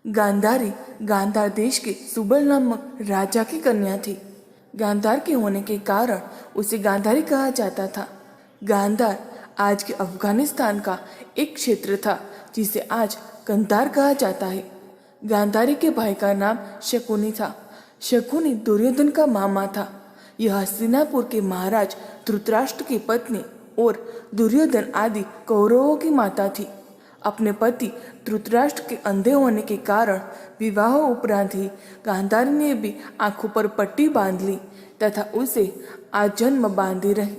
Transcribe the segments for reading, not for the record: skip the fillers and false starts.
गांधारी गांधार देश के सुबल नामक राजा की कन्या थी। गांधार के होने के कारण उसे गांधारी कहा जाता था। गांधार आज के अफगानिस्तान का एक क्षेत्र था जिसे आज कंधार कहा जाता है। गांधारी के भाई का नाम शकुनी था। शकुनी दुर्योधन का मामा था। यह हस्तिनापुर के महाराज धृतराष्ट्र की पत्नी और दुर्योधन आदि कौरवों की माता थी। अपने पति धृतराष्ट्र के अंधे होने के कारण विवाह उपरांत ही गांधारी ने भी आंखों पर पट्टी बांध ली तथा उसे आजन्म बांधी रही।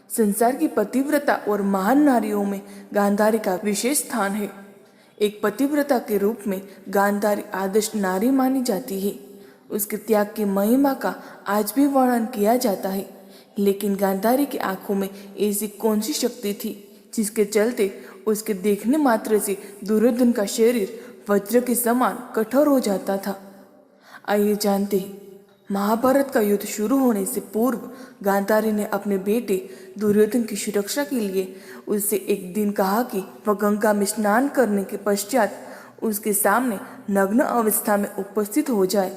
संसार की पतिव्रता और महान नारियों में गांधारी का विशेष स्थान है। एक पतिव्रता के रूप में गांधारी आदर्श नारी मानी जाती है। उसके त्याग की महिमा का आज भी वर्णन किया जाता है। लेकिन गांधारी की आंखों में ऐसी कौन सी शक्ति थी जिसके चलते उसके देखने मात्र से दुर्योधन का शरीर वज्र के समान कठोर हो जाता था। आइए जानते हैं। महाभारत का युद्ध शुरू होने से पूर्व गांधारी ने अपने बेटे दुर्योधन की सुरक्षा के लिए उससे एक दिन कहा कि वह गंगा में स्नान करने के पश्चात उसके सामने नग्न अवस्था में उपस्थित हो जाए।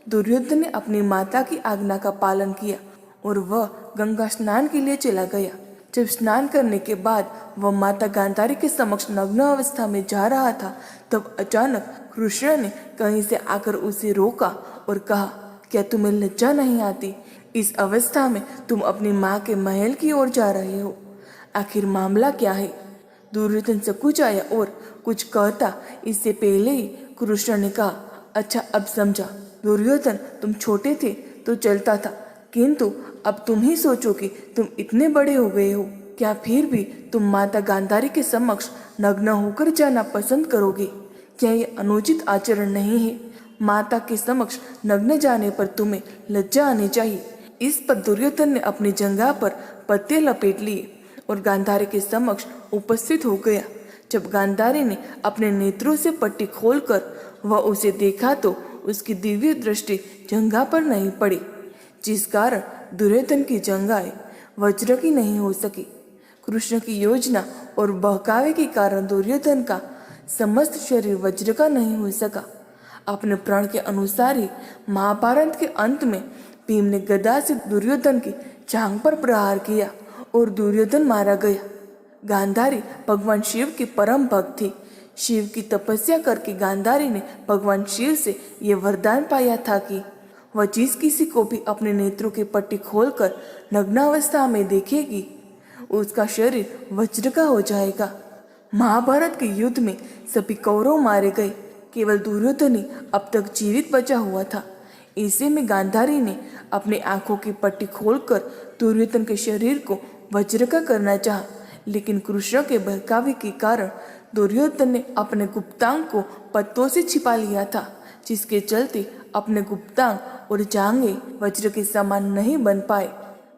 दुर्योधन ने अपनी माता की आज्ञा का पालन किया और वह गंगा स्नान के लिए चला गया। जब स्नान करने के बाद वह माता गांधारी के समक्ष नग्न अवस्था में जा रहा था, तब अचानक कृष्ण ने कहीं से आकर उसे रोका और कहा, क्या तुम्हें लज्जा नहीं आती? इस अवस्था में तुम अपनी माँ के महल की ओर जा रहे हो। आखिर मामला क्या है? दुर्योधन सकुचाया और कुछ कहता इससे पहले ही कृष्ण ने कहा, अच्छा अब समझा। दुर्योधन, तुम छोटे थे तो चलता था, किंतु अब तुम ही सोचो कि तुम इतने बड़े हो गए हो, क्या फिर भी तुम माता गांधारी के समक्ष नग्न होकर जाना पसंद करोगे? क्या यह अनुचित आचरण नहीं है? माता के समक्ष नग्न जाने पर तुम्हें लज्जा आनी चाहिए। इस पर दुर्योधन ने अपनी जंघा पर पत्ते लपेट लिए और गांधारी के समक्ष उपस्थित हो गया। जब गांधारी ने अपने नेत्रों से पट्टी खोलकर वह उसे देखा तो उसकी दिव्य दृष्टि जंघा पर नहीं पड़ी, जिस कारण दुर्योधन की जंघाएं वज्र की नहीं हो सकी। कृष्ण की योजना और बहकावे के कारण दुर्योधन का समस्त शरीर वज्र का नहीं हो सका। अपने प्रण के अनुसार ही महाभारत के अंत में भीम ने गदा से दुर्योधन की जांघ पर प्रहार किया और दुर्योधन मारा गया। गांधारी भगवान शिव की परम भक्त थी। शिव की तपस्या करके गांधारी ने भगवान शिव से यह वरदान पाया था कि वह जिस किसी को भी अपने नेत्रों की पट्टी खोलकर नग्नावस्था में देखेगी, उसका शरीर वज्र का हो जाएगा। महाभारत के युद्ध में सभी कौरव मारे गए, केवल दुर्योधन ही अब तक जीवित बचा हुआ था। ऐसे में गांधारी ने अपनी आंखों की पट्टी खोलकर दुर्योधन के शरीर को वज्र का करना चाहा, लेकिन कृष्ण के बहकावे के कारण दुर्योधन ने अपने गुप्तांग को पत्तों से छिपा लिया था, जिसके चलते अपने गुप्तांग और जांघें वज्र के समान नहीं बन पाए।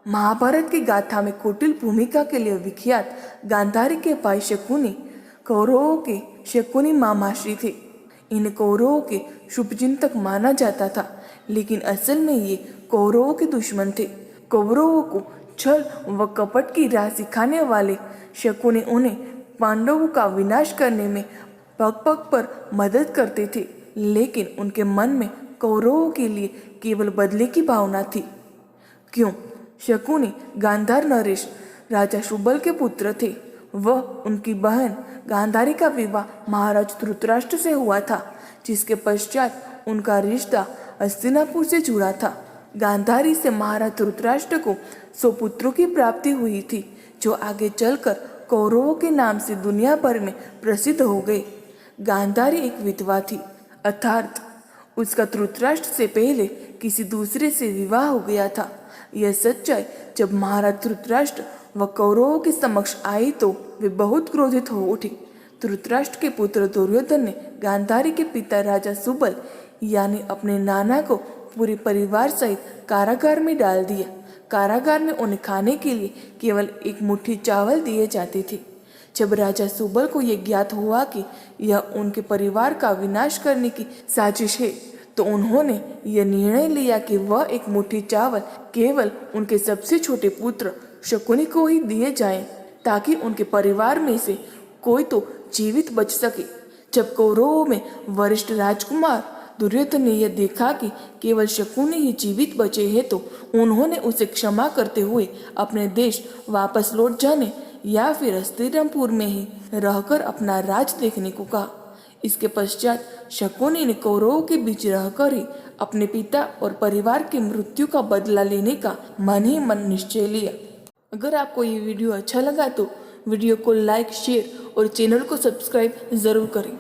महाभारत की गाथा में कुटिल भूमिका के लिए विख्यात गांधारी के भाई शकुनी कौरवों के शकुनी मामाश्री थे। इन्हें कौरवों के शुभचिंतक माना जाता था, लेकिन असल में ये कौरवों के दुश्मन थे। कौरवों को छल व कपट की राह सिखाने वाले शकुनी उन्हें पांडवों का विनाश करने में पग पग पर मदद करते थे, लेकिन उनके मन में कौरवों के लिए केवल बदले की भावना थी। क्यों? शकुनी गांधार नरेश राजा शुबल के पुत्र थे। वह उनकी बहन गांधारी का विवाह महाराज धृतराष्ट्र से हुआ था, जिसके पश्चात उनका रिश्ता हस्तिनापुर से जुड़ा था। गांधारी से महाराज धृतराष्ट्र को 100 पुत्रों की प्राप्ति हुई थी, जो आगे चलकर कौरवों के नाम से दुनिया भर में प्रसिद्ध हो गए। गांधारी एक विधवा थी, अर्थात उसका धृतराष्ट्र से पहले किसी दूसरे से विवाह हो गया था। यह सच्चाई जब महाराज धृतराष्ट्र व कौरवों के समक्ष आई तो वे बहुत क्रोधित हो उठे। धृतराष्ट्र के पुत्र दुर्योधन ने गांधारी के पिता राजा सुबल यानी अपने नाना को पूरे परिवार सहित कारागार में डाल दिया। कारागार में उन्हें खाने के लिए केवल एक मुट्ठी चावल दिए जाते थे। जब राजा सुबल को यह ज्ञात हुआ कि यह उनके परिवार का विनाश करने की साजिश है, तो उन्होंने यह निर्णय लिया कि वह एक मुट्ठी चावल केवल उनके सबसे छोटे पुत्र शकुनी को ही दिए जाएं, ताकि उनके परिवार में से कोई तो जीवित बच सके। जब कौरवों में वरिष्ठ राजकुमार दुर्योधन ने यह देखा कि केवल शकुनी ही जीवित बचे हैं तो उन्होंने उसे क्षमा करते हुए अपने देश वापस लौट जाने या फिर हस्तिनापुर में ही रहकर अपना राज देखने को कहा। इसके पश्चात शकुनी ने कौरवों के बीच रहकर ही अपने पिता और परिवार की मृत्यु का बदला लेने का मन ही मन निश्चय लिया। अगर आपको ये वीडियो अच्छा लगा तो वीडियो को लाइक, शेयर और चैनल को सब्सक्राइब जरूर करें।